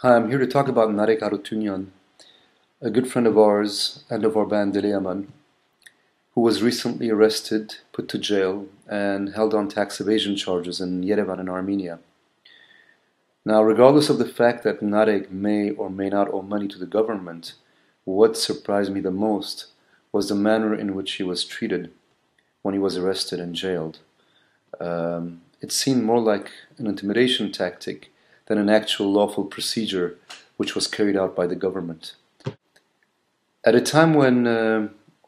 Hi, I'm here to talk about Nareg Hartounian, a good friend of ours and of our band Yerevan, who was recently arrested, put to jail, and held on tax evasion charges in Yerevan in Armenia. Now, regardless of the fact that Nareg may or may not owe money to the government, what surprised me the most was the manner in which he was treated when he was arrested and jailed. It seemed more like an intimidation tactic than an actual lawful procedure which was carried out by the government. At a time when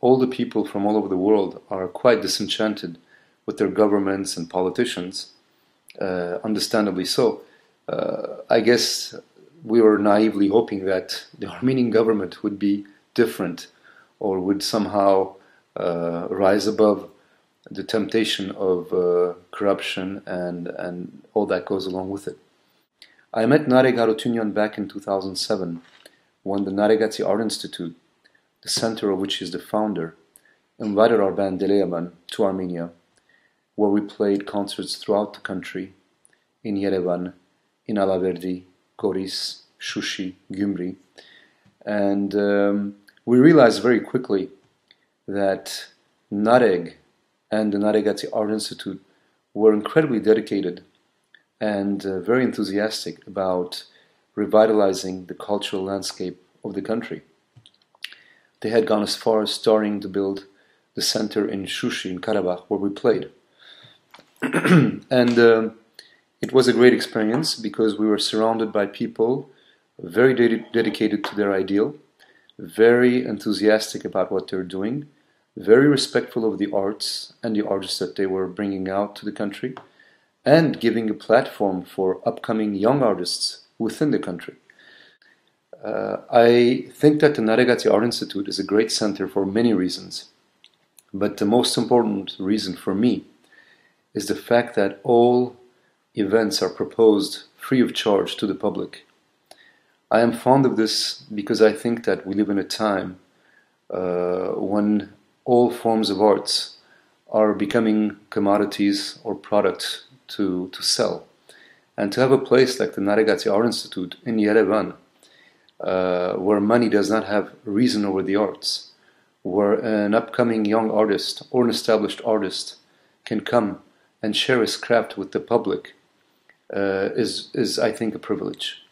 all the people from all over the world are quite disenchanted with their governments and politicians, understandably so, I guess we were naively hoping that the Armenian government would be different or would somehow rise above the temptation of corruption and all that goes along with it. I met Nareg Hartounian back in 2007 when the Naregatsi Art Institute, the center of which he is the founder, invited our band Yerevan to Armenia, where we played concerts throughout the country, in Yerevan, in Alaverdi, Goris, Shushi, Gyumri. And we realized very quickly that Nareg and the Naregatsi Art Institute were incredibly dedicated and very enthusiastic about revitalizing the cultural landscape of the country. They had gone as far as starting to build the center in Shushi, in Karabakh, where we played. And it was a great experience because we were surrounded by people very dedicated to their ideal, very enthusiastic about what they're doing, very respectful of the arts and the artists that they were bringing out to the country, and giving a platform for upcoming young artists within the country. I think that the Naregatsi Art Institute is a great center for many reasons, but the most important reason for me is the fact that all events are proposed free of charge to the public. I am fond of this because I think that we live in a time when all forms of arts are becoming commodities or products to sell. And to have a place like the Naregatsi Art Institute in Yerevan, where money does not have reason over the arts, where an upcoming young artist or an established artist can come and share his craft with the public, is I think, a privilege.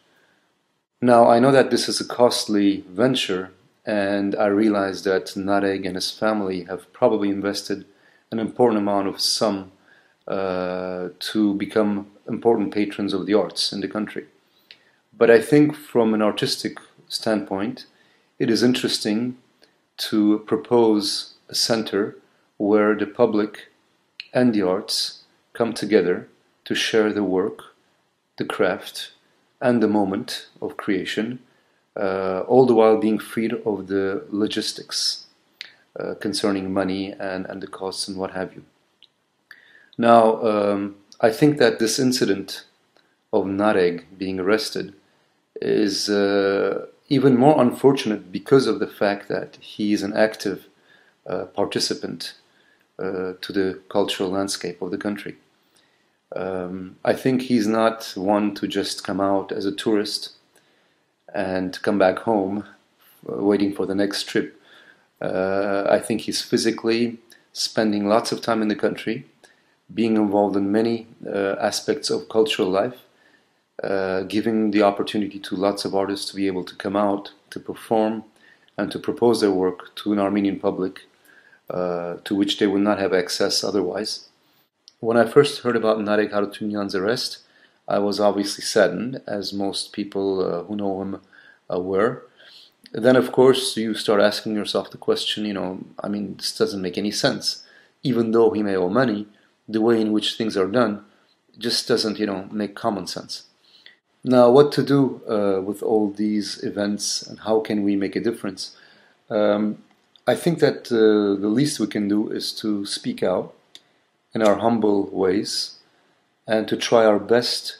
Now, I know that this is a costly venture, and I realize that Nareg and his family have probably invested an important amount of sum to become important patrons of the arts in the country. But I think from an artistic standpoint, it is interesting to propose a center where the public and the arts come together to share the work, the craft, and the moment of creation, all the while being freed of the logistics concerning money and the costs and what have you. Now, I think that this incident of Nareg being arrested is even more unfortunate because of the fact that he is an active participant to the cultural landscape of the country. I think he's not one to just come out as a tourist and come back home waiting for the next trip. I think he's physically spending lots of time in the country, being involved in many aspects of cultural life, giving the opportunity to lots of artists to be able to come out, to perform, and to propose their work to an Armenian public to which they would not have access otherwise. When I first heard about Nareg Hartounian's arrest, I was obviously saddened, as most people who know him were. Then, of course, you start asking yourself the question, this doesn't make any sense. Even though he may owe money, the way in which things are done just doesn't, make common sense. Now, what to do with all these events and how can we make a difference? I think that the least we can do is to speak out in our humble ways and to try our best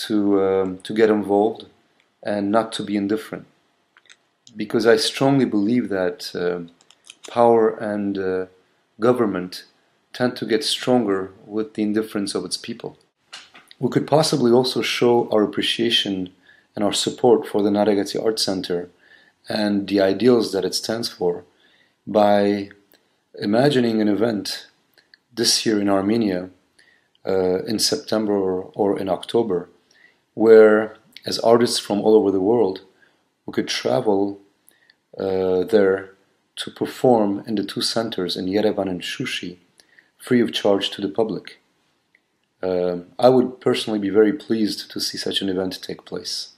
to get involved and not to be indifferent. Because I strongly believe that power and government tend to get stronger with the indifference of its people. We could possibly also show our appreciation and our support for the Naregatsi Art Center and the ideals that it stands for by imagining an event this year in Armenia in September or in October, where as artists from all over the world we could travel there to perform in the two centers in Yerevan and Shushi free of charge to the public. I would personally be very pleased to see such an event take place.